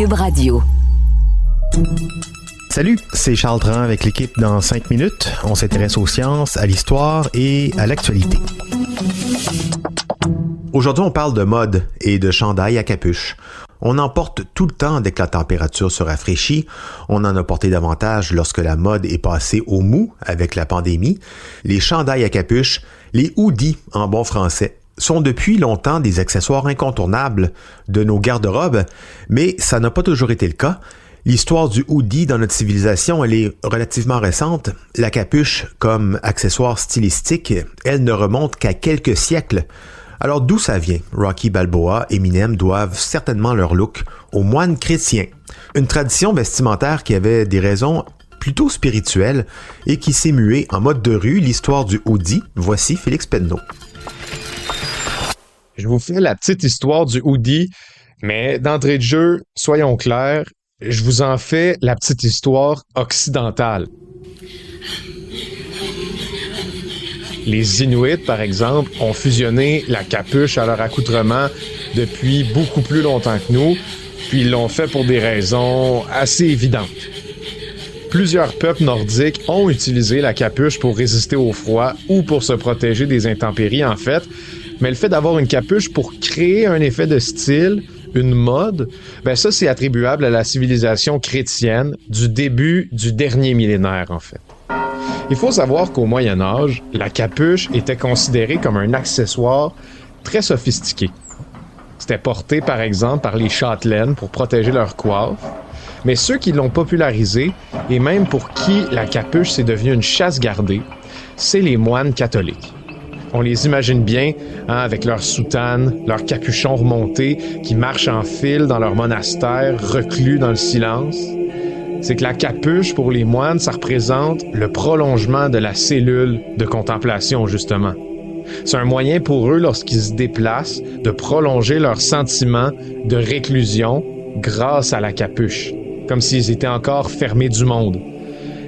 Cube Radio. Salut, c'est Charles Dran avec l'équipe dans 5 minutes. On s'intéresse aux sciences, à l'histoire et à l'actualité. Aujourd'hui, on parle de mode et de chandail à capuche. On en porte tout le temps dès que la température se rafraîchit. On en a porté davantage lorsque la mode est passée au mou avec la pandémie. Les chandails à capuche, les hoodies en bon français, sont depuis longtemps des accessoires incontournables de nos garde-robes, mais ça n'a pas toujours été le cas. L'histoire du hoodie dans notre civilisation, elle est relativement récente. La capuche, comme accessoire stylistique, elle ne remonte qu'à quelques siècles. Alors d'où ça vient? Rocky Balboa, Eminem doivent certainement leur look aux moines chrétiens. Une tradition vestimentaire qui avait des raisons plutôt spirituelles et qui s'est muée en mode de rue. L'histoire du hoodie, voici Félix Penneau. Je vous fais la petite histoire du hoodie, mais d'entrée de jeu, soyons clairs, je vous en fais la petite histoire occidentale. Les Inuits, par exemple, ont fusionné la capuche à leur accoutrement depuis beaucoup plus longtemps que nous, puis ils l'ont fait pour des raisons assez évidentes. Plusieurs peuples nordiques ont utilisé la capuche pour résister au froid ou pour se protéger des intempéries, en fait, mais le fait d'avoir une capuche pour créer un effet de style, une mode, ben ça, c'est attribuable à la civilisation chrétienne du début du dernier millénaire, en fait. Il faut savoir qu'au Moyen Âge, la capuche était considérée comme un accessoire très sophistiqué. C'était porté, par exemple, par les châtelaines pour protéger leur coiffe, mais ceux qui l'ont popularisé, et même pour qui la capuche s'est devenue une chasse gardée, c'est les moines catholiques. On les imagine bien, avec leurs soutanes, leurs capuchons remontés, qui marchent en file dans leur monastère, reclus dans le silence. C'est que la capuche, pour les moines, ça représente le prolongement de la cellule de contemplation, justement. C'est un moyen pour eux, lorsqu'ils se déplacent, de prolonger leur sentiment de réclusion grâce à la capuche, comme s'ils étaient encore fermés du monde.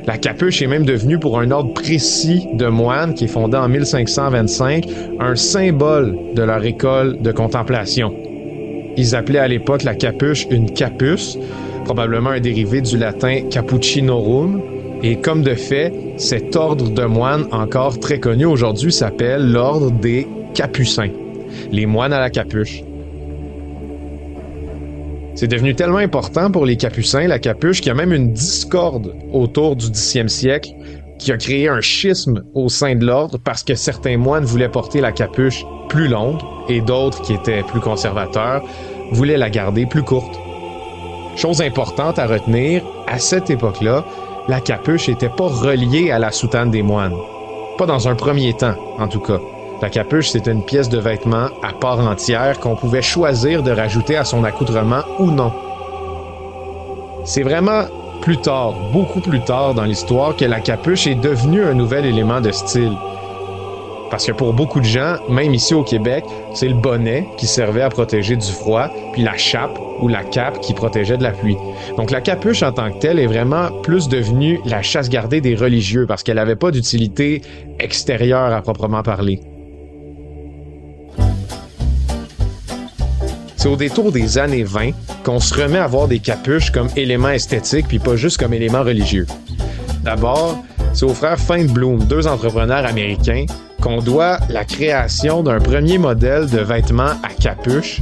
La capuche est même devenue, pour un ordre précis de moines qui est fondé en 1525, un symbole de leur école de contemplation. Ils appelaient à l'époque la capuche une capus, probablement un dérivé du latin capucinorum, et comme de fait, cet ordre de moines encore très connu aujourd'hui s'appelle l'ordre des Capucins, les moines à la capuche. C'est devenu tellement important pour les Capucins, la capuche, qu'il y a même une discorde autour du 10e siècle qui a créé un schisme au sein de l'ordre parce que certains moines voulaient porter la capuche plus longue et d'autres, qui étaient plus conservateurs, voulaient la garder plus courte. Chose importante à retenir, à cette époque-là, la capuche n'était pas reliée à la soutane des moines. Pas dans un premier temps, en tout cas. La capuche, c'était une pièce de vêtement à part entière qu'on pouvait choisir de rajouter à son accoutrement ou non. C'est vraiment plus tard, beaucoup plus tard dans l'histoire, que la capuche est devenue un nouvel élément de style. Parce que pour beaucoup de gens, même ici au Québec, c'est le bonnet qui servait à protéger du froid, puis la chape ou la cape qui protégeait de la pluie. Donc la capuche en tant que telle est vraiment plus devenue la chasse gardée des religieux parce qu'elle n'avait pas d'utilité extérieure à proprement parler. C'est au détour des années 20 qu'on se remet à voir des capuches comme élément esthétique puis pas juste comme élément religieux. D'abord, c'est aux frères Feinblum, deux entrepreneurs américains, qu'on doit la création d'un premier modèle de vêtements à capuche.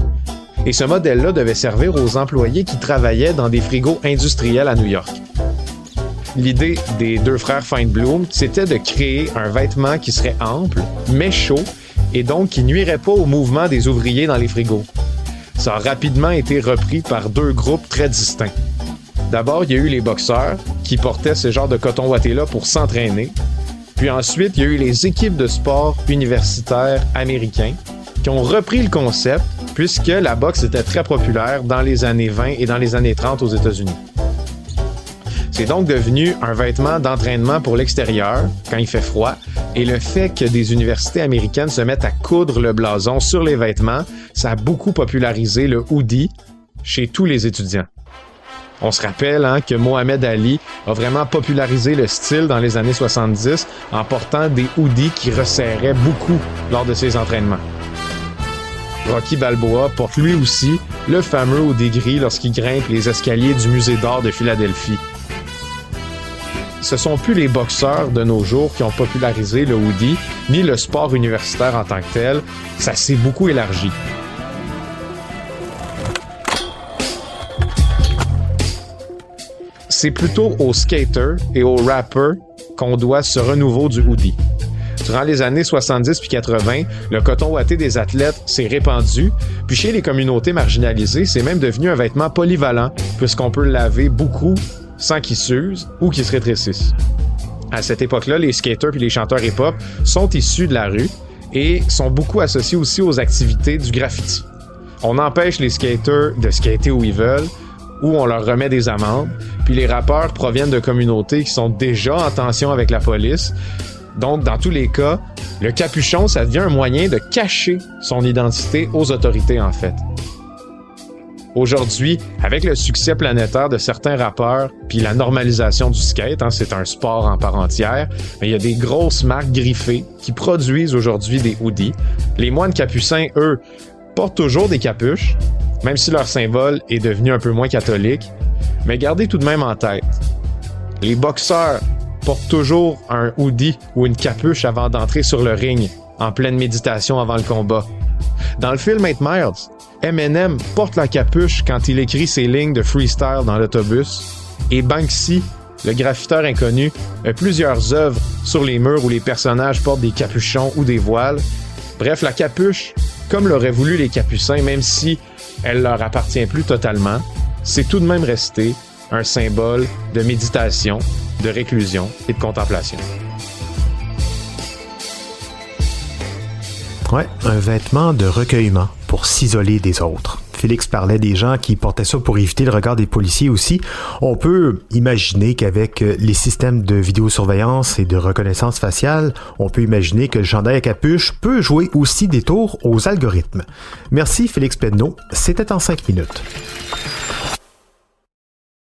Et ce modèle-là devait servir aux employés qui travaillaient dans des frigos industriels à New York. L'idée des deux frères Feinblum, c'était de créer un vêtement qui serait ample, mais chaud, et donc qui nuirait pas au mouvement des ouvriers dans les frigos. Ça a rapidement été repris par deux groupes très distincts. D'abord, il y a eu les boxeurs qui portaient ce genre de coton ouaté-là pour s'entraîner. Puis ensuite, il y a eu les équipes de sport universitaires américains qui ont repris le concept puisque la boxe était très populaire dans les années 20 et dans les années 30 aux États-Unis. C'est donc devenu un vêtement d'entraînement pour l'extérieur quand il fait froid, et le fait que des universités américaines se mettent à coudre le blason sur les vêtements, ça a beaucoup popularisé le hoodie chez tous les étudiants. On se rappelle que Mohamed Ali a vraiment popularisé le style dans les années 70 en portant des hoodies qui resserraient beaucoup lors de ses entraînements. Rocky Balboa porte lui aussi le fameux hoodie gris lorsqu'il grimpe les escaliers du musée d'art de Philadelphie. Ce sont plus les boxeurs de nos jours qui ont popularisé le hoodie, ni le sport universitaire en tant que tel. Ça s'est beaucoup élargi. C'est plutôt aux skaters et aux rappers qu'on doit ce renouveau du hoodie. Durant les années 70 puis 80, le coton ouaté des athlètes s'est répandu, puis chez les communautés marginalisées, c'est même devenu un vêtement polyvalent, puisqu'on peut le laver beaucoup sans qu'il s'use ou qu'il se rétrécisse. À cette époque-là, les skaters puis les chanteurs hip-hop sont issus de la rue et sont beaucoup associés aussi aux activités du graffiti. On empêche les skaters de skater où ils veulent, ou on leur remet des amendes, puis les rappeurs proviennent de communautés qui sont déjà en tension avec la police. Donc, dans tous les cas, le capuchon, ça devient un moyen de cacher son identité aux autorités, en fait. Aujourd'hui, avec le succès planétaire de certains rappeurs, puis la normalisation du skate, c'est un sport en part entière, mais il y a des grosses marques griffées qui produisent aujourd'hui des hoodies. Les moines capucins, eux, portent toujours des capuches, même si leur symbole est devenu un peu moins catholique. Mais gardez tout de même en tête, les boxeurs portent toujours un hoodie ou une capuche avant d'entrer sur le ring, en pleine méditation avant le combat. Dans le film 8 Miles, Eminem porte la capuche quand il écrit ses lignes de freestyle dans l'autobus, et Banksy, le graffiteur inconnu, a plusieurs œuvres sur les murs où les personnages portent des capuchons ou des voiles. Bref, la capuche, comme l'auraient voulu les Capucins, même si elle leur appartient plus totalement, c'est tout de même resté un symbole de méditation, de réclusion et de contemplation. Ouais, un vêtement de recueillement pour s'isoler des autres. Félix parlait des gens qui portaient ça pour éviter le regard des policiers aussi. On peut imaginer qu'avec les systèmes de vidéosurveillance et de reconnaissance faciale, on peut imaginer que le chandail à capuche peut jouer aussi des tours aux algorithmes. Merci Félix Pedneau, c'était en 5 minutes.